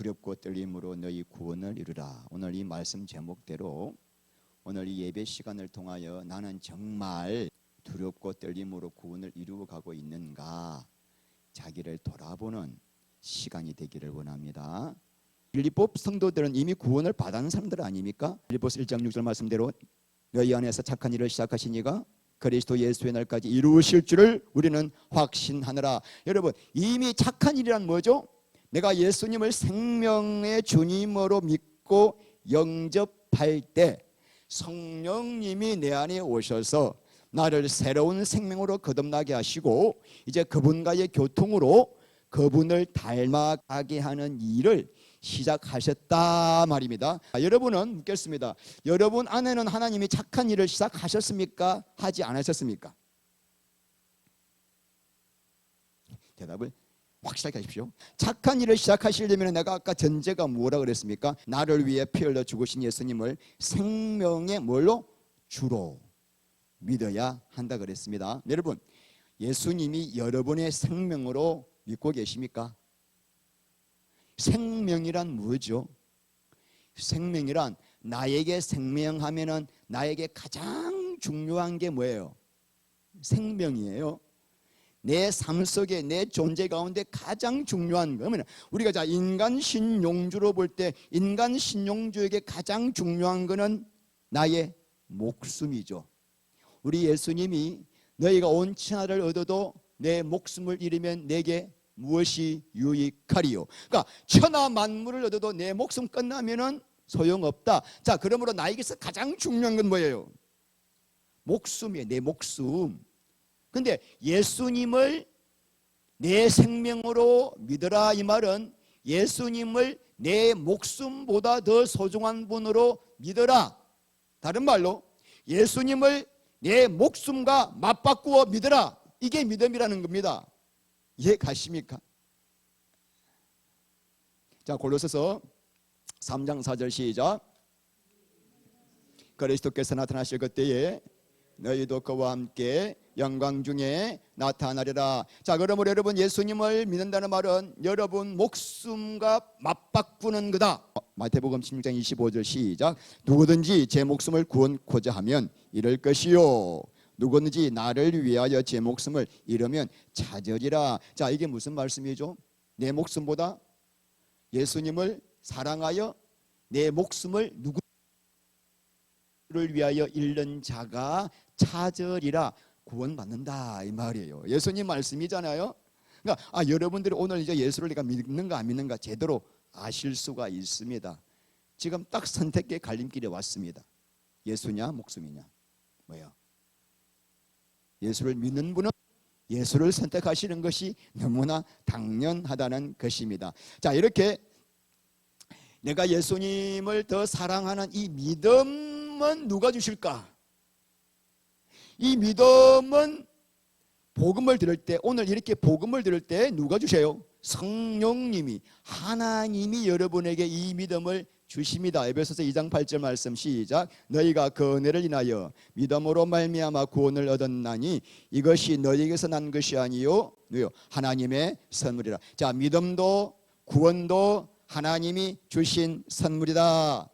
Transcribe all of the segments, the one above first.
두렵고 떨림으로 너희 구원을 이루라. 오늘 이 말씀 제목대로 오늘 이 예배 시간을 통하여 나는 정말 두렵고 떨림으로 구원을 이루어 가고 있는가, 자기를 돌아보는 시간이 되기를 원합니다. 빌립보 성도들은 이미 구원을 받은 사람들 아닙니까? 빌립보서 1장 6절 말씀대로 너희 안에서 착한 일을 시작하신 이가 그리스도 예수의 날까지 이루실 줄을 우리는 확신하노라. 여러분, 이미 착한 일이란 뭐죠? 내가 예수님을 생명의 주님으로 믿고 영접할 때 성령님이 내 안에 오셔서 나를 새로운 생명으로 거듭나게 하시고 이제 그분과의 교통으로 그분을 닮아가게 하는 일을 시작하셨다 말입니다. 여러분은 묻겠습니다. 여러분 안에는 하나님이 착한 일을 시작하셨습니까? 하지 않으셨습니까? 대답을 확실하게 하십시오. 착한 일을 시작하시려면 내가 아까 전제가 뭐라 그랬습니까? 나를 위해 피 흘려 죽으신 예수님을 생명의 뭘로? 주로 믿어야 한다 그랬습니다. 여러분, 예수님이 여러분의 생명으로 믿고 계십니까? 생명이란 뭐죠? 생명이란 나에게 생명하면은 나에게 가장 중요한 게 뭐예요? 생명이에요. 내 삶 속에 내 존재 가운데 가장 중요한 거는 우리가 자 인간 신용주로 볼 때 인간 신용주에게 가장 중요한 거는 나의 목숨이죠. 우리 예수님이 너희가 온 천하를 얻어도 내 목숨을 잃으면 내게 무엇이 유익하리요? 그러니까 천하 만물을 얻어도 내 목숨 끝나면은 소용없다. 자, 그러므로 나에게서 가장 중요한 건 뭐예요? 목숨이에요. 내 목숨. 근데 예수님을 내 생명으로 믿어라 이 말은 예수님을 내 목숨보다 더 소중한 분으로 믿어라. 다른 말로 예수님을 내 목숨과 맞바꾸어 믿어라. 이게 믿음이라는 겁니다. 이해 가십니까? 자, 골로새서 3장 4절 시작. 그리스도께서 나타나실 그때에 너희도 그와 함께 영광 중에 나타나리라. 자, 그러므로 여러분 예수님을 믿는다는 말은 여러분 목숨과 맞바꾸는 거다. 마태복음 16장 25절 시작. 누구든지 제 목숨을 구원코자 하면 잃을 것이요 누구든지 나를 위하여 제 목숨을 잃으면 찾으리라. 자, 이게 무슨 말씀이죠? 내 목숨보다 예수님을 사랑하여 내 목숨을 누구를 위하여 잃는 자가 찾으리라. 구원받는다 이 말이에요. 예수님 말씀이잖아요. 그러니까 여러분들이 오늘 이제 예수를 내가 믿는가 안 믿는가 제대로 아실 수가 있습니다. 지금 딱 선택의 갈림길에 왔습니다. 예수냐 목숨이냐? 뭐야? 예수를 믿는 분은 예수를 선택하시는 것이 너무나 당연하다는 것입니다. 자, 이렇게 내가 예수님을 더 사랑하는 이 믿음은 누가 주실까? 이 믿음은 복음을 들을 때 오늘 이렇게 복음을 들을 때 누가 주세요? 성령님이 하나님이 여러분에게 이 믿음을 주십니다. 에베소서 2장 8절 말씀 시작. 너희가 그 은혜를 인하여 믿음으로 말미암아 구원을 얻었나니 이것이 너희에게서 난 것이 아니요 하나님의 선물이라. 자, 믿음도 구원도 하나님이 주신 선물이다.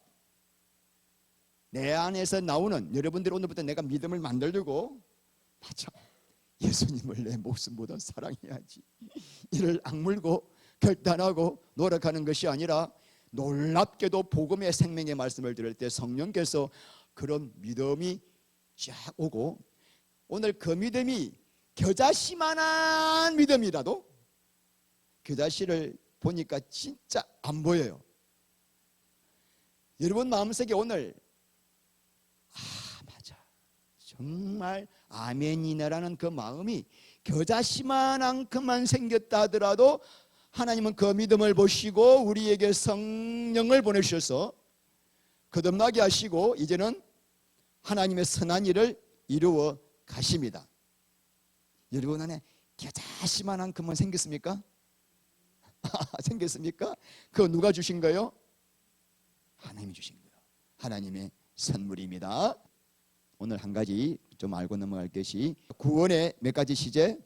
내 안에서 나오는 여러분들 오늘부터 내가 믿음을 만들고 맞아 예수님을 내 목숨보다 사랑해야지 이를 악물고 결단하고 노력하는 것이 아니라 놀랍게도 복음의 생명의 말씀을 들을 때 성령께서 그런 믿음이 쫙 오고 오늘 그 믿음이 겨자씨만한 믿음이라도 겨자씨를 보니까 진짜 안 보여요. 여러분 마음속에 오늘 맞아 정말 아멘이네라는 그 마음이 겨자씨만한큼만 생겼다 하더라도 하나님은 그 믿음을 보시고 우리에게 성령을 보내주셔서 거듭나게 하시고 이제는 하나님의 선한 일을 이루어 가십니다. 여러분 안에 겨자씨만한큼만 생겼습니까? 생겼습니까? 그거 누가 주신 거예요? 하나님이 주신 거예요. 하나님의 선물입니다. 오늘 한 가지 좀 알고 넘어갈 것이 구원의 몇 가지 시제?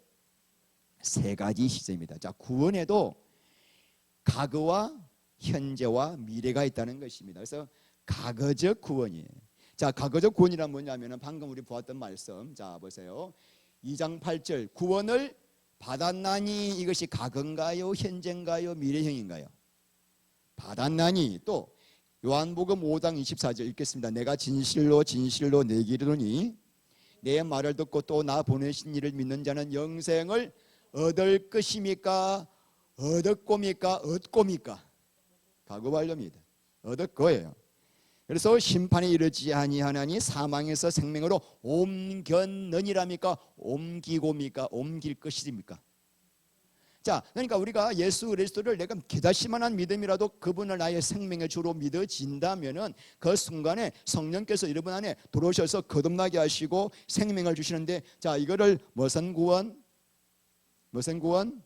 세 가지 시제입니다. 자, 구원에도 과거와 현재와 미래가 있다는 것입니다. 그래서 과거적 구원이에요. 자, 과거적 구원이란 뭐냐면은 방금 우리 보았던 말씀. 자, 보세요. 2장 8절 구원을 받았나니 이것이 과거인가요? 현재인가요? 미래형인가요? 받았나니. 또 요한복음 5장 24절 읽겠습니다. 내가 진실로 진실로 내게 이르노니 내 말을 듣고 또 나 보내신 이를 믿는 자는 영생을 얻을 것입니까? 얻었고입니까? 얻고입니까? 과거 완료입니다. 얻을 거예요. 그래서 심판에 이르지 아니하나니 사망에서 생명으로 옮겼느니랍니까? 옮기고입니까? 옮길 것이입니까? 자, 그러니까 우리가 예수 그리스도를 내가 기다시만한 믿음이라도 그분을 나의 생명의 주로 믿어진다면은 그 순간에 성령께서 여러분 안에 들어오셔서 거듭나게 하시고 생명을 주시는데, 자, 이거를 무슨 구원? 무슨 구원?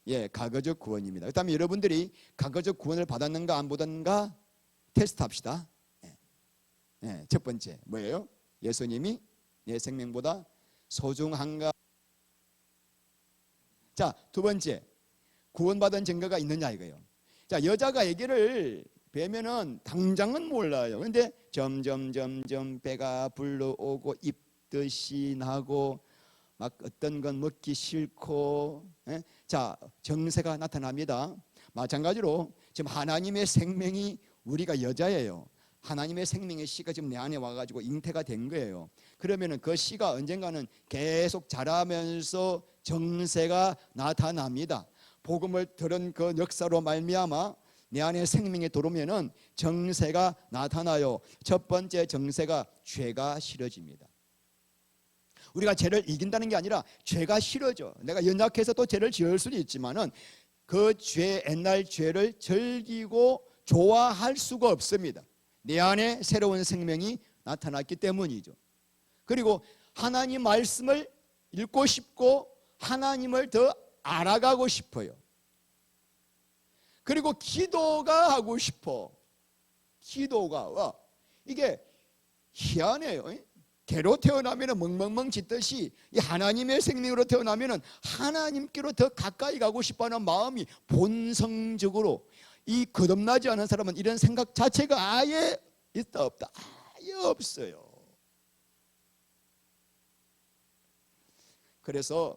예, 과거적 구원입니다. 그렇다면 여러분들이 과거적 구원을 받았는가 안 받았는가 테스트합시다. 예, 첫 번째 뭐예요? 예수님이 내 생명보다 소중한가? 자, 두 번째 구원받은 증거가 있느냐 이거예요. 자, 여자가 얘기를 뵈면은 당장은 몰라요. 근데 점점 배가 불러오고 입덧이 나고 막 어떤 건 먹기 싫고, 자, 정세가 나타납니다. 마찬가지로 지금 하나님의 생명이, 우리가 여자예요. 하나님의 생명의 씨가 지금 내 안에 와가지고 잉태가 된 거예요. 그러면은 그 씨가 언젠가는 계속 자라면서 정세가 나타납니다. 복음을 들은 그 역사로 말미암아 내 안에 생명이 들어오면은 정세가 나타나요. 첫 번째 정세가 죄가 싫어집니다. 우리가 죄를 이긴다는 게 아니라 죄가 싫어져. 내가 연약해서 또 죄를 지을 수는 있지만은 그 죄, 옛날 죄를 즐기고 좋아할 수가 없습니다. 내 안에 새로운 생명이 나타났기 때문이죠. 그리고 하나님 말씀을 읽고 싶고 하나님을 더 알아가고 싶어요. 그리고 기도가 하고 싶어. 기도가 이게 희한해요. 개로 태어나면 멍멍멍 짖듯이 이 하나님의 생명으로 태어나면 하나님께로 더 가까이 가고 싶어하는 마음이 본성적으로, 이 거듭나지 않은 사람은 이런 생각 자체가 아예 있다 없다? 아예 없어요. 그래서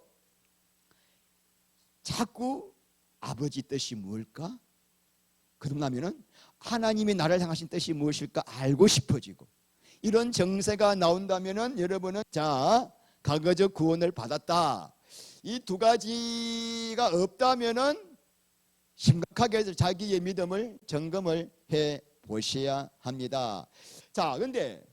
자꾸 아버지 뜻이 뭘까? 거듭나면은 하나님이 나를 향하신 뜻이 무엇일까 알고 싶어지고, 이런 정세가 나온다면은 여러분은 자, 과거적 구원을 받았다. 이 두 가지가 없다면은 심각하게 자기의 믿음을 점검을 해 보셔야 합니다. 자, 그런데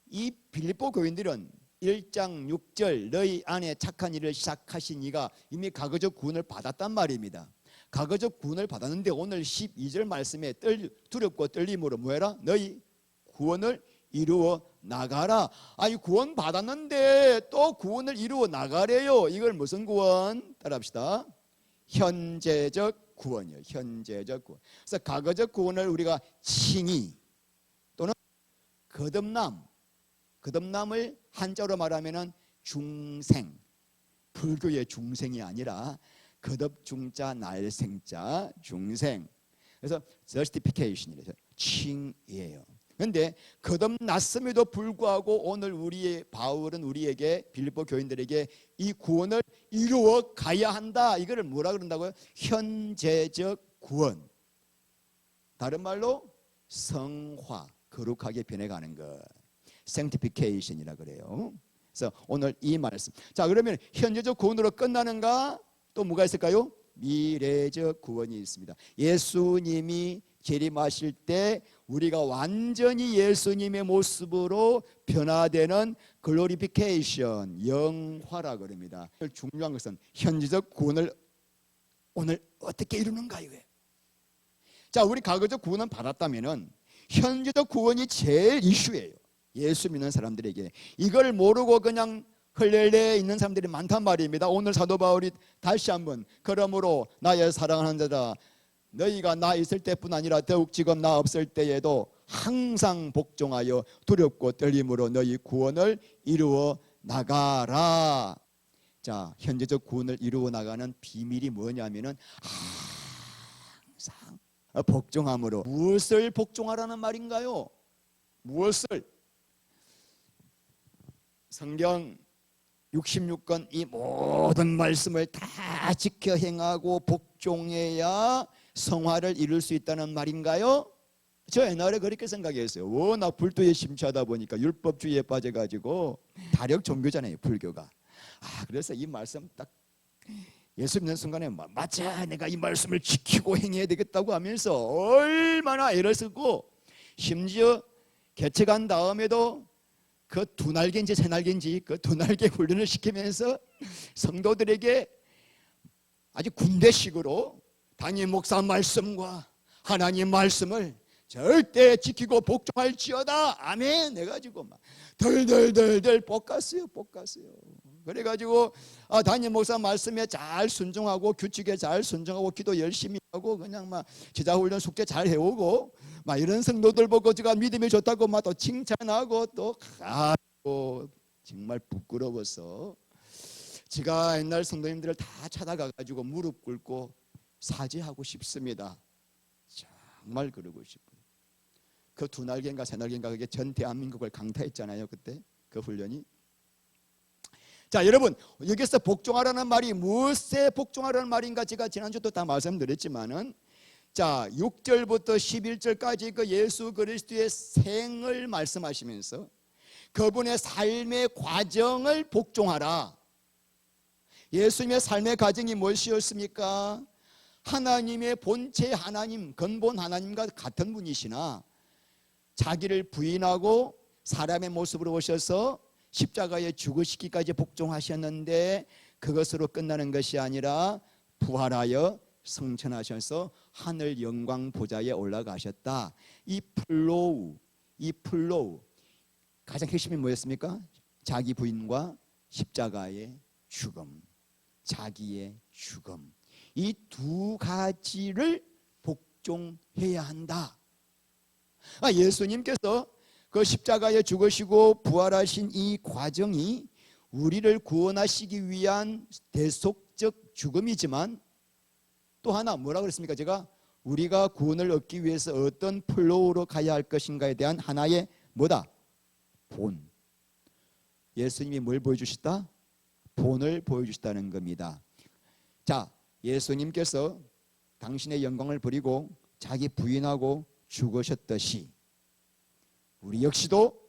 이 빌립보 교인들은 1장 6절 너희 안에 착한 일을 시작하신 이가 이미 과거적 구원을 받았단 말입니다. 과거적 구원을 받았는데 오늘 12절 말씀에 두렵고 떨림으로 뭐해라? 너희 구원을 이루어 나가라. 아니, 구원 받았는데 또 구원을 이루어 나가래요. 이걸 무슨 구원? 따라합시다. 현재적 구원이요. 현재적 구원. 그래서 과거적 구원을 우리가 칭의 또는 거듭남을 한자로 말하면은 중생. 불교의 중생이 아니라 거듭중자 날생자 중생. 그래서 justification이래요. 칭이에요. 그런데 거듭났음에도 불구하고 오늘 우리의 바울은 우리에게, 빌립보 교인들에게 이 구원을 이루어 가야 한다. 이거를 뭐라 그런다고요? 현재적 구원. 다른 말로 성화, 거룩하게 변해가는 것. sanctification이라 그래요. 그래서 오늘 이 말씀. 자, 그러면 현재적 구원으로 끝나는가? 또 뭐가 있을까요? 미래적 구원이 있습니다. 예수님이 재림하실 때 우리가 완전히 예수님의 모습으로 변화되는 글로리피케이션, 영화라 그럽니다. 중요한 것은 현재적 구원을 오늘 어떻게 이루는가 이거예요. 자, 우리 과거적 구원은 받았다면은 현재적 구원이 제일 이슈예요. 예수 믿는 사람들에게. 이걸 모르고 그냥 흘레레 있는 사람들이 많단 말입니다. 오늘 사도 바울이 다시 한번 그러므로 나의 사랑하는 자들아 너희가 나 있을 때뿐 아니라 더욱 지금 나 없을 때에도 항상 복종하여 두렵고 떨림으로 너희 구원을 이루어 나가라. 자, 현재적 구원을 이루어 나가는 비밀이 뭐냐면은 항상 복종함으로. 무엇을 복종하라는 말인가요? 무엇을? 성경 66권 이 모든 말씀을 다 지켜 행하고 복종해야 성화를 이룰 수 있다는 말인가요? 저 옛날에 그렇게 생각했어요. 워낙 불도에 심취하다 보니까 율법주의에 빠져가지고 다력 종교잖아요, 불교가. 그래서 이 말씀 딱 예수 믿는 순간에 맞아, 내가 이 말씀을 지키고 행해야 되겠다고 하면서 얼마나 애를 쓰고, 심지어 개척한 다음에도 그 두 날개인지 세 날개인지 그 두 날개 훈련을 시키면서 성도들에게 아주 군대식으로 담임 목사 말씀과 하나님 말씀을 절대 지키고 복종할지어다 아멘 해가지고 막 덜덜덜덜 볶았어요. 그래가지고 담임 목사 말씀에 잘 순종하고 규칙에 잘 순종하고 기도 열심히 하고 그냥 막 제자훈련 숙제 잘 해오고 막 이런 성도들 보고 제가 믿음이 좋다고 막 또 칭찬하고 또 정말 부끄러워서 제가 옛날 성도님들을 다 찾아가가지고 무릎 꿇고 사죄하고 싶습니다. 정말 그러고 싶어요. 그 두 날개인가 세 날개인가 그게 전 대한민국을 강타했잖아요. 그때 그 훈련이. 자, 여러분, 여기서 복종하라는 말이 무엇에 복종하라는 말인가 제가 지난주도 다 말씀드렸지만은, 자 6절부터 11절까지 그 예수 그리스도의 생을 말씀하시면서 그분의 삶의 과정을 복종하라. 예수님의 삶의 과정이 무엇이었습니까? 하나님의 본체 하나님, 근본 하나님과 같은 분이시나 자기를 부인하고 사람의 모습으로 오셔서 십자가에 죽으시기까지 복종하셨는데, 그것으로 끝나는 것이 아니라 부활하여 성천하셔서 하늘 영광 보좌에 올라가셨다. 이 플로우 가장 핵심이 뭐였습니까? 자기 부인과 십자가의 죽음, 자기의 죽음, 이 두 가지를 복종해야 한다. 예수님께서 그 십자가에 죽으시고 부활하신 이 과정이 우리를 구원하시기 위한 대속적 죽음이지만, 또 하나 뭐라 그랬습니까? 제가 우리가 구원을 얻기 위해서 어떤 플로우로 가야 할 것인가에 대한 하나의 뭐다? 본. 예수님이 뭘 보여주셨다? 본을 보여주셨다는 겁니다. 자, 예수님께서 당신의 영광을 버리고 자기 부인하고 죽으셨듯이 우리 역시도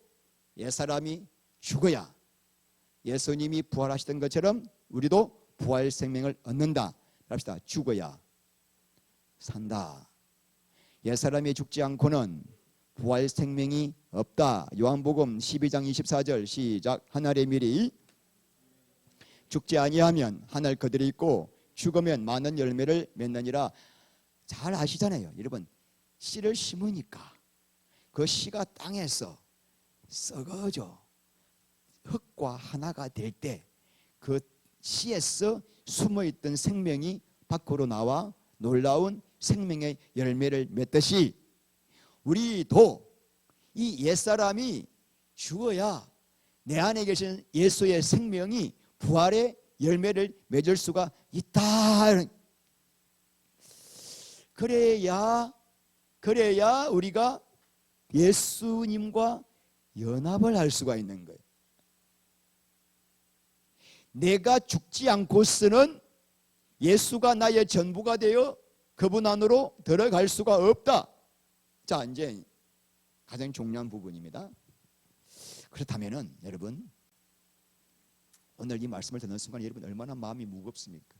옛사람이 죽어야 예수님이 부활하시던 것처럼 우리도 부활 생명을 얻는다. 합시다. 죽어야 산다. 옛사람이 죽지 않고는 부활 생명이 없다. 요한복음 12장 24절 시작. 하늘의 밀이 죽지 아니하면 하늘 그들이 있고 죽으면 많은 열매를 맺느니라. 잘 아시잖아요. 여러분, 씨를 심으니까 그 씨가 땅에서 썩어져 흙과 하나가 될 때 그 씨에서 숨어있던 생명이 밖으로 나와 놀라운 생명의 열매를 맺듯이 우리도 이 옛사람이 죽어야 내 안에 계신 예수의 생명이 부활의 열매를 맺을 수가 있다. 그래야 우리가 예수님과 연합을 할 수가 있는 거예요. 내가 죽지 않고서는 예수가 나의 전부가 되어 그분 안으로 들어갈 수가 없다. 자, 이제 가장 중요한 부분입니다. 그렇다면은 여러분, 오늘 이 말씀을 듣는 순간 여러분 얼마나 마음이 무겁습니까?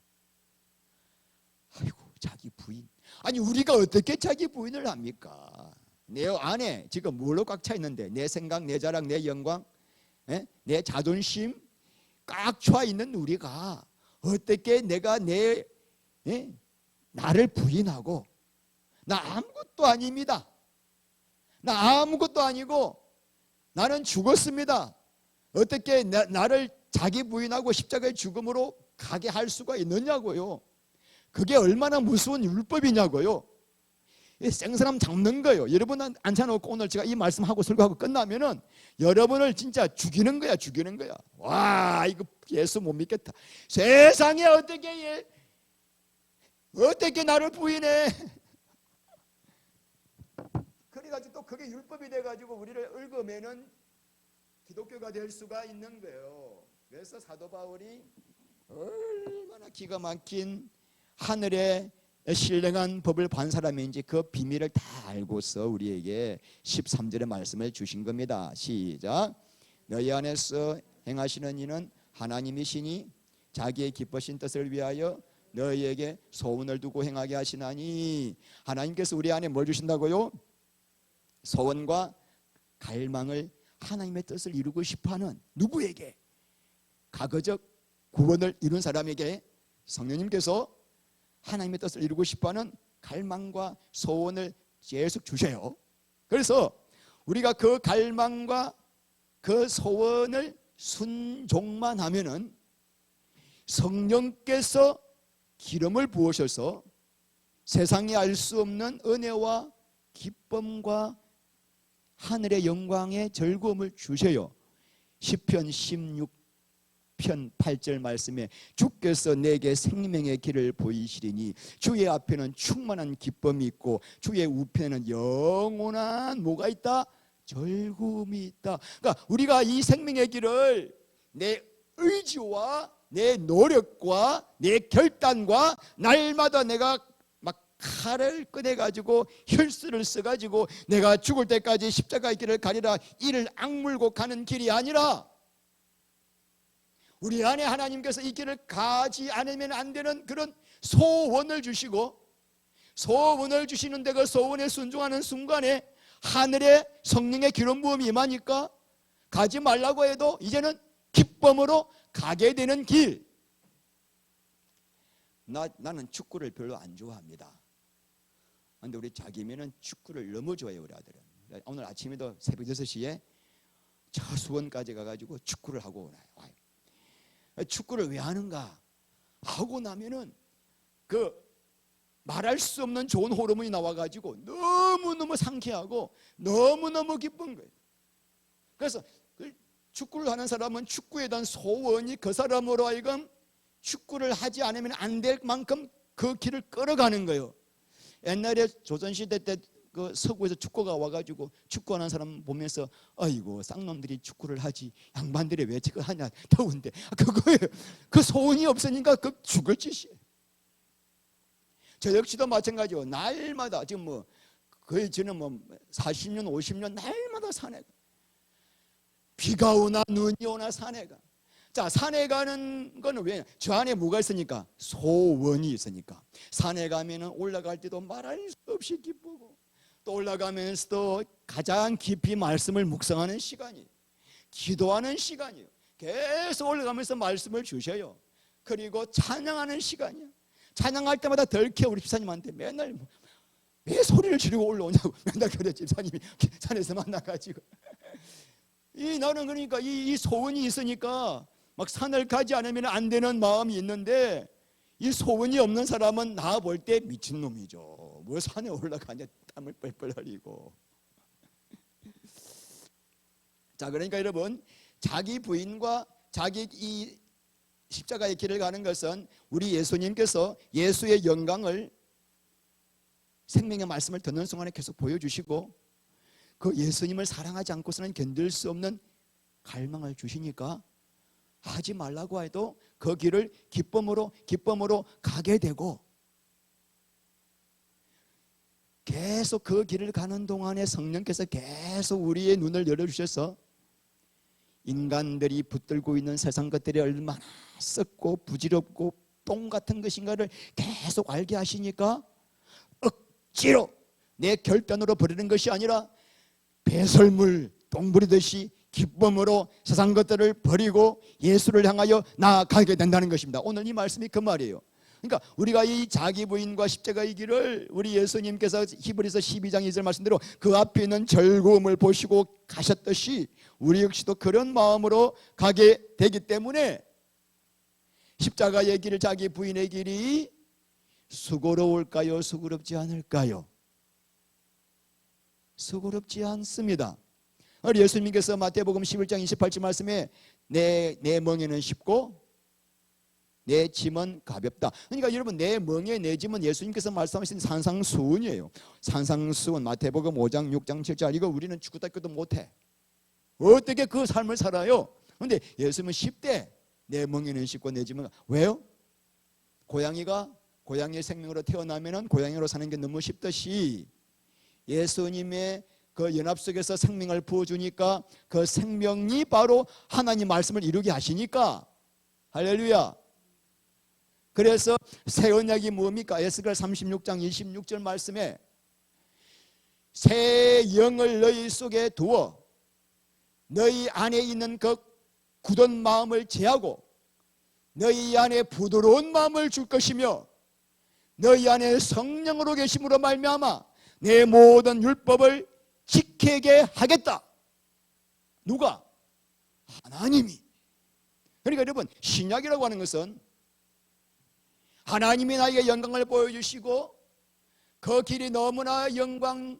아이고, 자기 부인. 아니, 우리가 어떻게 자기 부인을 합니까? 내 안에 지금 뭘로 꽉 차 있는데, 내 생각, 내 자랑, 내 영광, 내 자존심 꽉 차 있는 우리가 어떻게 내가 나를 부인하고, 나 아무것도 아닙니다, 나 아무것도 아니고 나는 죽었습니다, 어떻게 나를 자기 부인하고 십자가의 죽음으로 가게 할 수가 있느냐고요. 그게 얼마나 무서운 율법이냐고요. 생사람 잡는 거예요. 여러분 앉혀놓고 오늘 제가 이 말씀하고 설교하고 끝나면은 여러분을 진짜 죽이는 거야. 와, 이거 예수 못 믿겠다. 세상에 어떻게 나를 부인해? 그게 율법이 돼가지고 우리를 얽으면은 기독교가 될 수가 있는 거예요. 그래서 사도 바울이 얼마나 기가 막힌 하늘의 신령한 법을 반 사람인지 그 비밀을 다 알고서 우리에게 13절의 말씀을 주신 겁니다. 시작. 너희 안에서 행하시는 이는 하나님이시니 자기의 기쁘신 뜻을 위하여 너희에게 소원을 두고 행하게 하시나니. 하나님께서 우리 안에 뭘 주신다고요? 소원과 갈망을, 하나님의 뜻을 이루고 싶어하는 누구에게? 과거적 구원을 이룬 사람에게 성령님께서 하나님의 뜻을 이루고 싶어하는 갈망과 소원을 계속 주셔요. 그래서 우리가 그 갈망과 그 소원을 순종만 하면은 성령께서 기름을 부으셔서 세상이 알 수 없는 은혜와 기쁨과 하늘의 영광의 즐거움을 주셔요. 시편 16편 8절 말씀에 주께서 내게 생명의 길을 보이시리니 주의 앞에는 충만한 기쁨이 있고 주의 우편에는 영원한 뭐가 있다? 즐거움이 있다. 그러니까 우리가 이 생명의 길을 내 의지와 내 노력과 내 결단과 날마다 내가 칼을 꺼내가지고 혈수를 써가지고 내가 죽을 때까지 십자가의 길을 가리라 이를 악물고 가는 길이 아니라 우리 안에 하나님께서 이 길을 가지 않으면 안 되는 그런 소원을 주시고, 소원을 주시는데 그 소원에 순종하는 순간에 하늘의 성령의 기름 부음이 임하니까 가지 말라고 해도 이제는 기쁨으로 가게 되는 길. 나는 축구를 별로 안 좋아합니다. 근데 우리 자기면은 축구를 너무 좋아해요. 우리 아들은 오늘 아침에도 새벽 6시에 저 수원까지 가가지고 축구를 하고 와요. 축구를 왜 하는가 하고 나면은 그 말할 수 없는 좋은 호르몬이 나와가지고 너무너무 상쾌하고 너무너무 기쁜 거예요. 그래서 축구를 하는 사람은 축구에 대한 소원이 그 사람으로 하여금 축구를 하지 않으면 안 될 만큼 그 길을 끌어가는 거예요. 옛날에 조선시대 때 그 서구에서 축구가 와가지고 축구하는 사람 보면서 아이고 쌍놈들이 축구를 하지 양반들이 왜 저거 하냐 더운데 그거예요. 그 소원이 없으니까 그 죽을 짓이에요. 저 역시도 마찬가지요. 날마다 지금 뭐 거의 저는 뭐 40년 50년 날마다 산에 비가 오나 눈이 오나 산에 가. 자, 산에 가는 거는 왜? 저 안에 뭐가 있으니까? 소원이 있으니까. 산에 가면은 올라갈 때도 말할 수 없이 기쁘고 또 올라가면서도 가장 깊이 말씀을 묵상하는 시간이, 기도하는 시간이에요. 계속 올라가면서 말씀을 주셔요. 그리고 찬양하는 시간이야. 찬양할 때마다 덜케 우리 집사님한테 맨날 왜 소리를 지르고 올라오냐고 맨날 그래. 집사님이 산에서 만나가지고 나는 그러니까 이 소원이 있으니까 막 산을 가지 않으면 안 되는 마음이 있는데 이 소원이 없는 사람은 나 볼 때 미친놈이죠. 뭐 산에 올라가냐 땀을 뻘뻘 흘리고. 자, 그러니까 여러분 자기 부인과 자기 이 십자가의 길을 가는 것은 우리 예수님께서 예수의 영광을 생명의 말씀을 듣는 순간에 계속 보여주시고 그 예수님을 사랑하지 않고서는 견딜 수 없는 갈망을 주시니까 하지 말라고 해도 그 길을 기쁨으로 가게 되고 계속 그 길을 가는 동안에 성령께서 계속 우리의 눈을 열어주셔서 인간들이 붙들고 있는 세상 것들이 얼마나 썩고 부질없고 똥 같은 것인가를 계속 알게 하시니까 억지로 내 결단으로 버리는 것이 아니라 배설물 똥 부리듯이 기쁨으로 세상 것들을 버리고 예수를 향하여 나아가게 된다는 것입니다. 오늘 이 말씀이 그 말이에요. 그러니까 우리가 이 자기 부인과 십자가의 길을 우리 예수님께서 히브리서 12장 2절 말씀대로 그 앞에 있는 즐거움을 보시고 가셨듯이 우리 역시도 그런 마음으로 가게 되기 때문에 십자가의 길, 자기 부인의 길이 수고로울까요? 수고롭지 않을까요? 수고롭지 않습니다. 우리 예수님께서 마태복음 11장 28절 말씀에 내 멍에는 쉽고 내 짐은 가볍다. 그러니까 여러분, 내 멍에 내 짐은 예수님께서 말씀하신 산상수훈이에요. 산상수훈, 마태복음 5장 6장 7장. 이거 우리는 축구학교도 못해. 어떻게 그 삶을 살아요? 그런데 예수님은 쉽대. 내 멍에는 쉽고 내 짐은. 왜요? 고양이의 생명으로 태어나면은 고양이로 사는 게 너무 쉽듯이 예수님의 그 연합 속에서 생명을 부어주니까 그 생명이 바로 하나님 말씀을 이루게 하시니까, 할렐루야. 그래서 새 언약이 뭡니까? 에스겔 36장 26절 말씀에 새 영을 너희 속에 두어 너희 안에 있는 그 굳은 마음을 제하고 너희 안에 부드러운 마음을 줄 것이며 너희 안에 성령으로 계심으로 말미암아 내 모든 율법을 지키게 하겠다. 누가? 하나님이. 그러니까 여러분, 신약이라고 하는 것은 하나님이 나에게 영광을 보여주시고 그 길이 너무나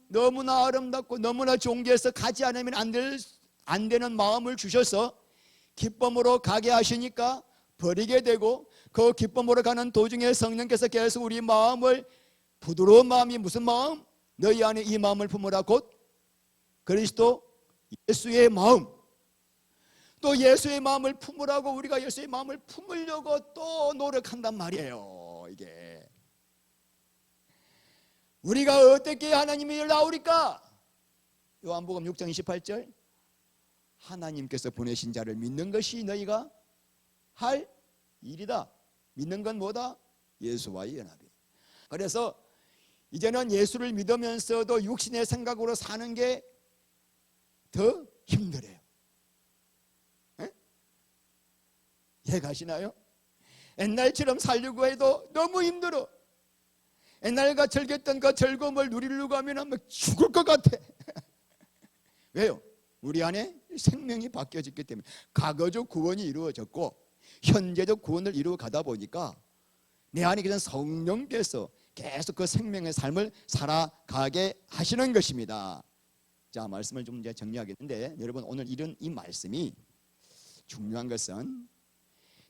너무나 아름답고 너무나 존귀해서 가지 않으면 안 되는 마음을 주셔서 기쁨으로 가게 하시니까 버리게 되고, 그 기쁨으로 가는 도중에 성령께서 계속 우리 마음을, 부드러운 마음이 무슨 마음? 너희 안에 이 마음을 품으라, 곧 그리스도 예수의 마음. 또 예수의 마음을 품으라고 우리가 예수의 마음을 품으려고 또 노력한단 말이에요. 이게 우리가 어떻게 하나님의 일 나오리까? 요한복음 6장 28절, 하나님께서 보내신 자를 믿는 것이 너희가 할 일이다. 믿는 건 뭐다? 예수와의 연합이에요. 그래서 이제는 예수를 믿으면서도 육신의 생각으로 사는 게 더 힘들어요. 이해 가시나요? 옛날처럼 살려고 해도 너무 힘들어. 옛날과 즐겼던 그 즐거움을 누리려고 하면 막 죽을 것 같아. 왜요? 우리 안에 생명이 바뀌어졌기 때문에. 과거적 구원이 이루어졌고 현재적 구원을 이루어 가다 보니까 내 안에 계신 성령께서 계속 그 생명의 삶을 살아가게 하시는 것입니다. 자, 말씀을 좀 이제 정리하겠는데, 여러분, 오늘 이런 이 말씀이 중요한 것은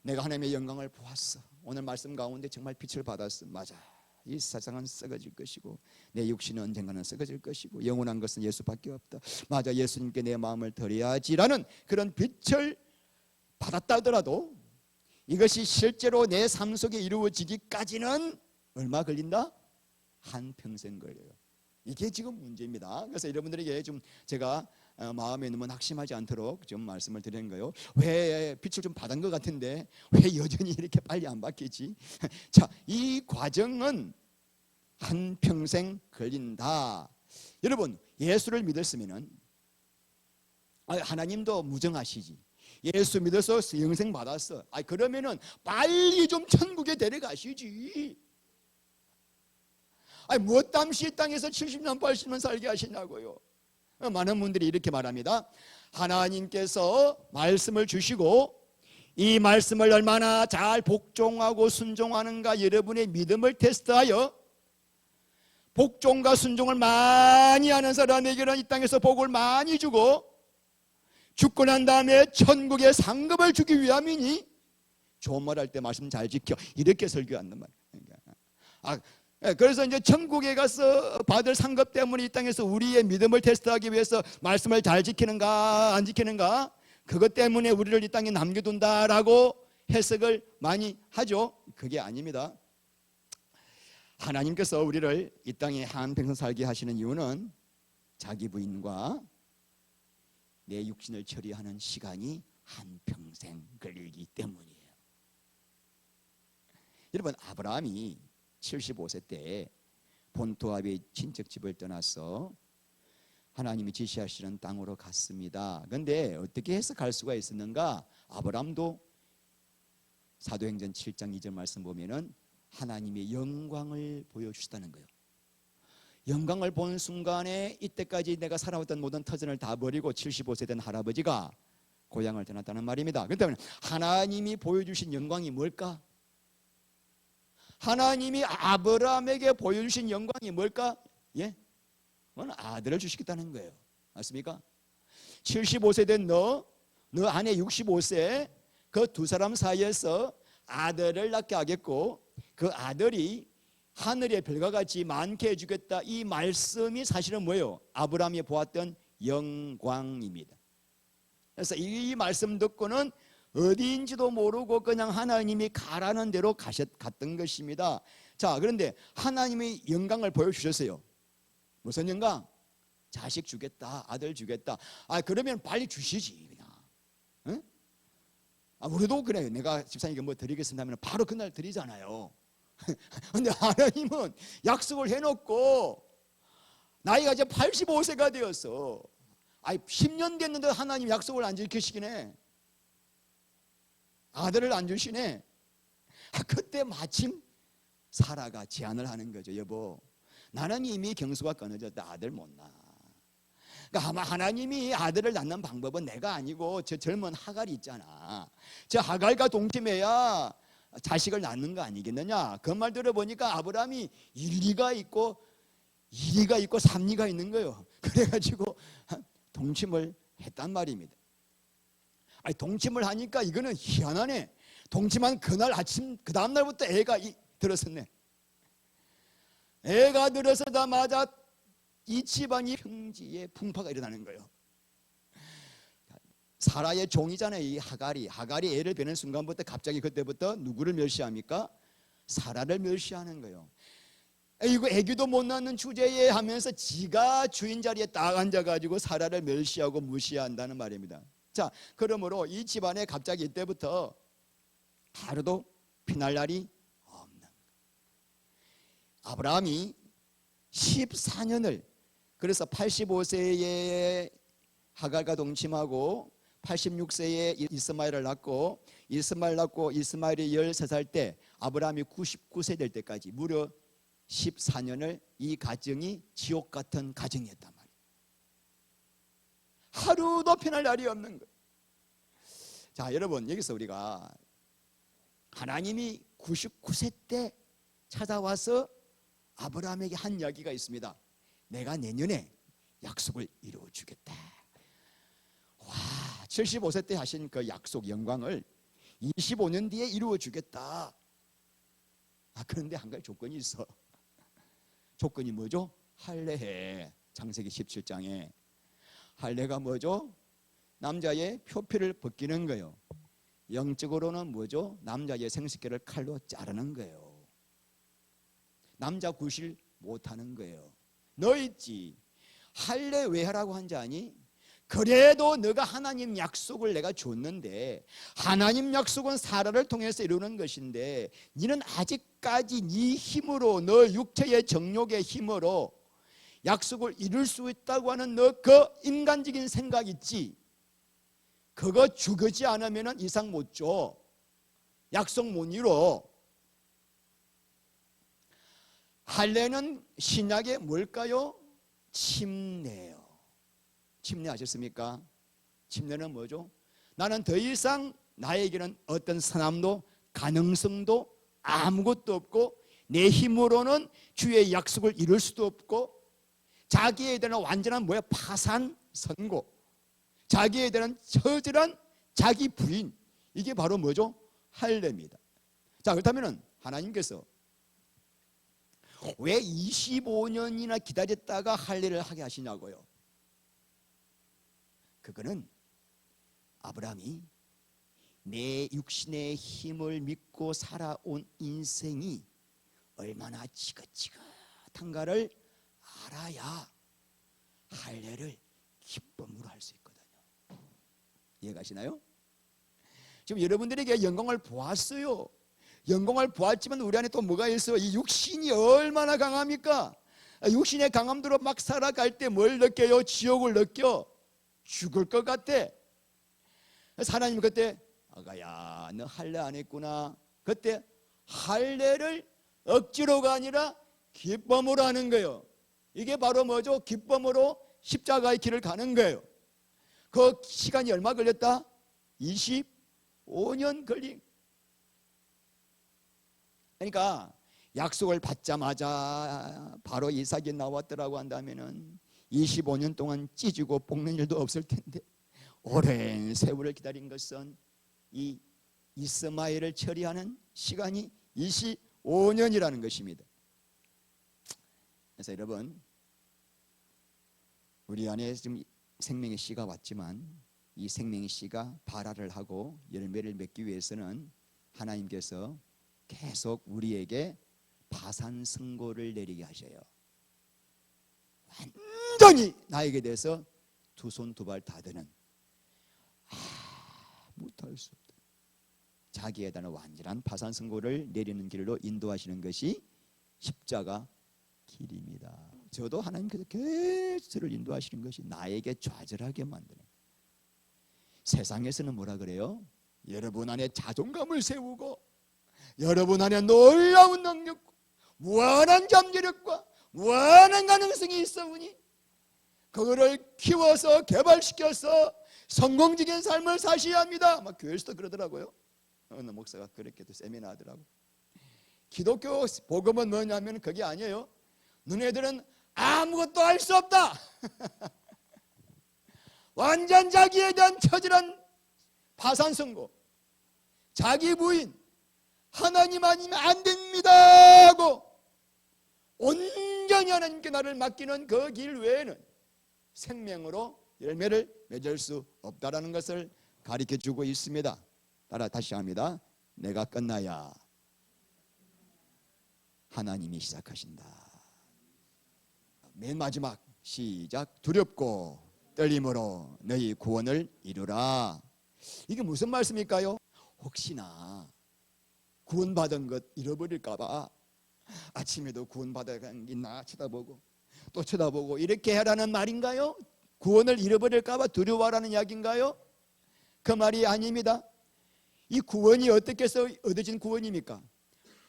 내가 하나님의 영광을 보았어. 오늘 말씀 가운데 정말 빛을 받았어. 맞아. 이 세상은 썩어질 것이고 내 육신은 언젠가는 썩어질 것이고 영원한 것은 예수밖에 없다. 맞아. 예수님께 내 마음을 드려야지라는 그런 빛을 받았다 하더라도 이것이 실제로 내 삶 속에 이루어지기까지는 얼마 걸린다? 한평생 걸려요. 이게 지금 문제입니다. 그래서 여러분들에게 좀 제가 마음에 너무 낙심하지 않도록 좀 말씀을 드리는 거예요. 왜 빛을 좀 받은 것 같은데 왜 여전히 이렇게 빨리 안 바뀌지? 자, 이 과정은 한평생 걸린다. 여러분, 예수를 믿었으면은 하나님도 무정하시지. 예수 믿어서 영생 받았어. 그러면은 빨리 좀 천국에 데려가시지. 무엇 땀시 땅에서 70년 80년 살게 하시냐고요. 많은 분들이 이렇게 말합니다. 하나님께서 말씀을 주시고 이 말씀을 얼마나 잘 복종하고 순종하는가 여러분의 믿음을 테스트하여 복종과 순종을 많이 하는 사람에게는 이 땅에서 복을 많이 주고 죽고 난 다음에 천국의 상급을 주기 위함이니 좋은 말 할 때 말씀 잘 지켜, 이렇게 설교한단 말이에요. 그래서 이제 천국에 가서 받을 상급 때문에 이 땅에서 우리의 믿음을 테스트하기 위해서 말씀을 잘 지키는가 안 지키는가, 그것 때문에 우리를 이 땅에 남겨둔다라고 해석을 많이 하죠. 그게 아닙니다. 하나님께서 우리를 이 땅에 한평생 살게 하시는 이유는 자기 부인과 내 육신을 처리하는 시간이 한평생 걸리기 때문이에요. 여러분, 아브라함이 75세 때 본토압의 친척집을 떠나서 하나님이 지시하시는 땅으로 갔습니다. 그런데 어떻게 해서 갈 수가 있었는가? 아브라함도 사도행전 7장 2절 말씀 보면은 하나님의 영광을 보여주시다는 거예요. 영광을 본 순간에 이때까지 내가 살아왔던 모든 터전을 다 버리고 75세 된 할아버지가 고향을 떠났다는 말입니다. 그렇기 때문에 하나님이 보여주신 영광이 뭘까? 하나님이 아브라함에게 보여주신 영광이 뭘까? 예? 그건 아들을 주시겠다는 거예요. 맞습니까? 75세 된 너 아내 65세 그 두 사람 사이에서 아들을 낳게 하겠고 그 아들이 하늘의 별과 같이 많게 해주겠다. 이 말씀이 사실은 뭐예요? 아브라함이 보았던 영광입니다. 그래서 이 말씀 듣고는 어디인지도 모르고 그냥 하나님이 가라는 대로 갔던 것입니다. 자, 그런데 하나님이 영광을 보여주셨어요. 무슨 영광? 자식 주겠다, 아들 주겠다. 그러면 빨리 주시지 그냥. 응? 우리도 그래요. 내가 집사님께 뭐 드리겠습니다 하면 바로 그날 드리잖아요. 근데 하나님은 약속을 해놓고 나이가 이제 85세가 되었어. 10년 됐는데 하나님 약속을 안 지키시기네. 아들을 안 주시네. 그때 마침 사라가 제안을 하는 거죠. 여보, 나는 이미 경수가 끊어졌다. 아들 못 낳아. 그러니까 아마 하나님이 아들을 낳는 방법은 내가 아니고 저 젊은 하갈이 있잖아. 저 하갈과 동침해야 자식을 낳는 거 아니겠느냐. 그 말 들어보니까 아브라함이 일리가 있고 이리가 있고 삼리가 있는 거예요. 그래가지고 동침을 했단 말입니다. 동침을 하니까 이거는 희한하네. 동침한 그날 아침 그 다음 날부터 애가 들었었네. 애가 들어서자마자 이 집안이 평지에 풍파가 일어나는 거예요. 사라의 종이잖아요. 이 하갈이 애를 베는 순간부터 갑자기 그때부터 누구를 멸시합니까? 사라를 멸시하는 거예요. 이거 애기도 못 낳는 주제에 하면서 지가 주인 자리에 딱 앉아가지고 사라를 멸시하고 무시한다는 말입니다. 자, 그러므로 이 집안에 갑자기 이때부터 하루도 피날 날이 없는 거예요. 아브라함이 14년을 그래서 85세에 하갈과 동침하고 86세에 이스마엘을 낳고 이스마엘이 13살 때 아브라함이 99세 될 때까지 무려 14년을 이 가정이 지옥 같은 가정이었단 말이에요. 하루도 편할 날이 없는 거예요. 자, 여러분, 여기서 우리가 하나님이 99세 때 찾아와서 아브라함에게 한 이야기가 있습니다. 내가 내년에 약속을 이루어주겠다. 와, 75세 때 하신 그 약속 영광을 25년 뒤에 이루어주겠다. 그런데 한 가지 조건이 있어. 조건이 뭐죠? 할례해. 창세기 17장에 할례가 뭐죠? 남자의 표피를 벗기는 거예요. 영적으로는 뭐죠? 남자의 생식기를 칼로 자르는 거예요. 남자 구실 못하는 거예요. 너 있지, 할례 왜 하라고 한지 아니? 그래도 너가 하나님 약속을 내가 줬는데, 하나님 약속은 사라를 통해서 이루는 것인데 너는 아직까지 네 힘으로, 너 육체의 정욕의 힘으로 약속을 이룰 수 있다고 하는 너 그 인간적인 생각 있지? 그거 죽이지 않으면 이상 못 줘. 약속 못 이뤄. 할례는 신약의 뭘까요? 침례요. 침례하셨습니까? 침례는 뭐죠? 나는 더 이상 나에게는 어떤 선함도 가능성도 아무것도 없고 내 힘으로는 주의 약속을 이룰 수도 없고 자기에 대한 완전한 뭐야? 파산 선고, 자기에 대한 처절한 자기 부인, 이게 바로 뭐죠? 할례입니다. 자, 그렇다면 하나님께서 왜 25년이나 기다렸다가 할례를 하게 하시냐고요? 그거는 아브라함이 내 육신의 힘을 믿고 살아온 인생이 얼마나 지긋지긋한가를 알아야 할례를 기쁨으로 할 수 있거든요. 이해가시나요? 지금 여러분들에게 영광을 보았어요. 영광을 보았지만 우리 안에 또 뭐가 있어요? 이 육신이 얼마나 강합니까? 육신의 강함대로 막 살아갈 때 뭘 느껴요? 지옥을 느껴. 죽을 것 같아. 하나님 그때 아가야, 너 할례 안 했구나. 그때 할례를 억지로가 아니라 기쁨으로 하는 거예요. 이게 바로 뭐죠? 기쁨으로 십자가의 길을 가는 거예요. 그 시간이 얼마 걸렸다? 25년 걸린. 그러니까 약속을 받자마자 바로 이삭이 나왔더라고 한다면은 25년 동안 찢고 볶는 일도 없을 텐데 오랜 세월을 기다린 것은 이 이스마엘을 처리하는 시간이 25년이라는 것입니다. 그래서 여러분, 우리 안에 지금 생명의 씨가 왔지만 이 생명의 씨가 발화를 하고 열매를 맺기 위해서는 하나님께서 계속 우리에게 파산 선고를 내리게 하셔요. 완전히 나에게 대해서 두 손 두 발 다 드는 못할 수 없다. 자기에 대한 완전한 파산 선고를 내리는 길로 인도하시는 것이 십자가 길입니다. 저도 하나님께서 계속 저를 인도하시는 것이 나에게 좌절하게 만드는. 세상에서는 뭐라 그래요? 여러분 안에 자존감을 세우고 여러분 안에 놀라운 능력과 무한한 잠재력과 무한한 가능성이 있어오니 그거를 키워서 개발시켜서 성공적인 삶을 사셔야 합니다. 막 교회에서도 그러더라고요. 어느 목사가 그렇게도 세미나 하더라고. 기독교 복음은 뭐냐면 그게 아니에요. 너네들은 아무것도 할 수 없다. 완전 자기에 대한 처절한 파산 선고, 자기 부인, 하나님 아니면 안 됩니다 하고 온전히 하나님께 나를 맡기는 그 길 외에는 생명으로 열매를 맺을 수 없다라는 것을 가르쳐주고 있습니다. 따라 다시 합니다. 내가 끝나야 하나님이 시작하신다. 맨 마지막 시작. 두렵고 떨림으로 너희 구원을 이루라. 이게 무슨 말씀일까요? 혹시나 구원받은 것 잃어버릴까 봐 아침에도 구원받은 게 있나 쳐다보고 또 쳐다보고 이렇게 하라는 말인가요? 구원을 잃어버릴까 봐 두려워하라는 이야기인가요? 그 말이 아닙니다. 이 구원이 어떻게 해서 얻어진 구원입니까?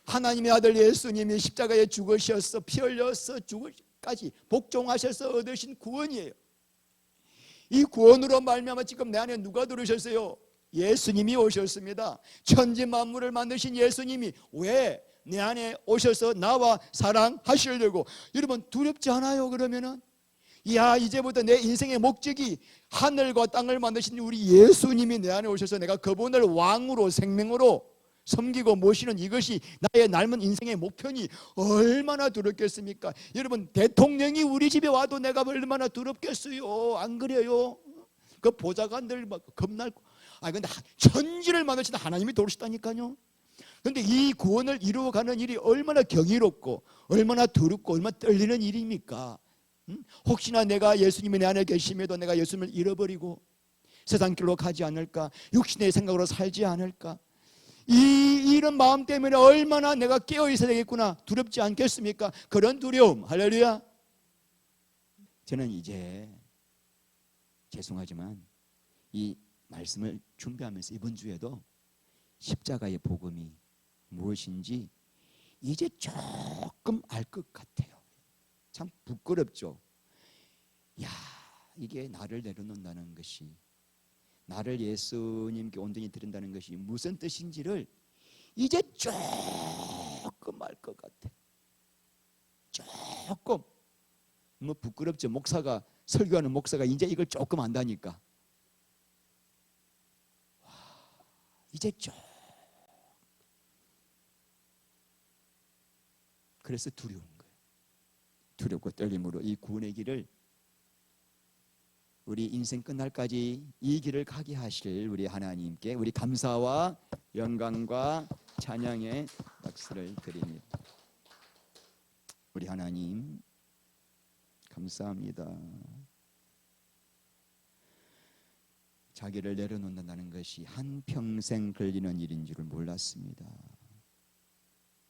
하나님의 아들 예수님이 십자가에 죽으셔서 피 흘려서 죽을까지 복종하셔서 얻으신 구원이에요. 이 구원으로 말미암아 지금 내 안에 누가 들어오셨어요? 예수님이 오셨습니다. 천지 만물을 만드신 예수님이 왜 내 안에 오셔서 나와 사랑하시려고. 여러분 두렵지 않아요? 그러면은 야, 이제부터 내 인생의 목적이 하늘과 땅을 만드신 우리 예수님이 내 안에 오셔서 내가 그분을 왕으로 생명으로 섬기고 모시는 이것이 나의 남은 인생의 목표니 얼마나 두렵겠습니까? 여러분 대통령이 우리 집에 와도 내가 얼마나 두렵겠어요? 안 그래요? 그 보좌관들 막 겁날 거. 근데 천지를 만드신 하나님이 도우시다니까요. 그런데 이 구원을 이루어가는 일이 얼마나 경이롭고 얼마나 두렵고 얼마나 떨리는 일입니까? 혹시나 내가 예수님이 내 안에 계심에도 내가 예수님을 잃어버리고 세상 길로 가지 않을까? 육신의 생각으로 살지 않을까? 이런 마음 때문에 얼마나 내가 깨어 있어야 되겠구나. 두렵지 않겠습니까? 그런 두려움. 할렐루야. 저는 이제 죄송하지만 이 말씀을 준비하면서 이번 주에도 십자가의 복음이 무엇인지 이제 조금 알 것 같아요. 참 부끄럽죠. 야, 이게 나를 내려놓는다는 것이, 나를 예수님께 온전히 드린다는 것이 무슨 뜻인지를 이제 조금 알 것 같아. 조금. 뭐 부끄럽죠. 목사가 설교하는 목사가 이제 이걸 조금 안다니까. 와, 이제 그래서 두려운 거예요. 두렵고 떨림으로 이 구원의 길을 우리 인생 끝날까지 이 길을 가게 하실 우리 하나님께 우리 감사와 영광과 찬양의 박수를 드립니다. 우리 하나님 감사합니다. 자기를 내려놓는다는 것이 한평생 걸리는 일인 줄을 몰랐습니다.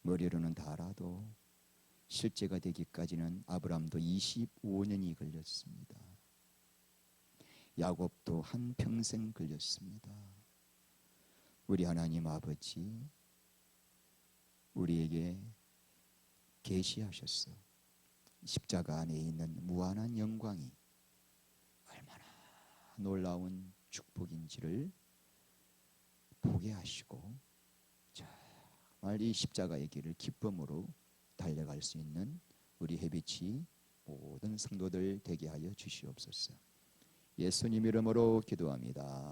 머리로는 다 알아도 실제가 되기까지는 아브라함도 25년이 걸렸습니다. 야곱도 한평생 걸렸습니다. 우리 하나님 아버지 우리에게 계시하셨어. 십자가 안에 있는 무한한 영광이 얼마나 놀라운 축복인지를 보게 하시고 정말 이 십자가의 길을 기쁨으로 달려갈 수 있는 우리 해비치 모든 성도들 되게 하여 주시옵소서. 예수님 이름으로 기도합니다.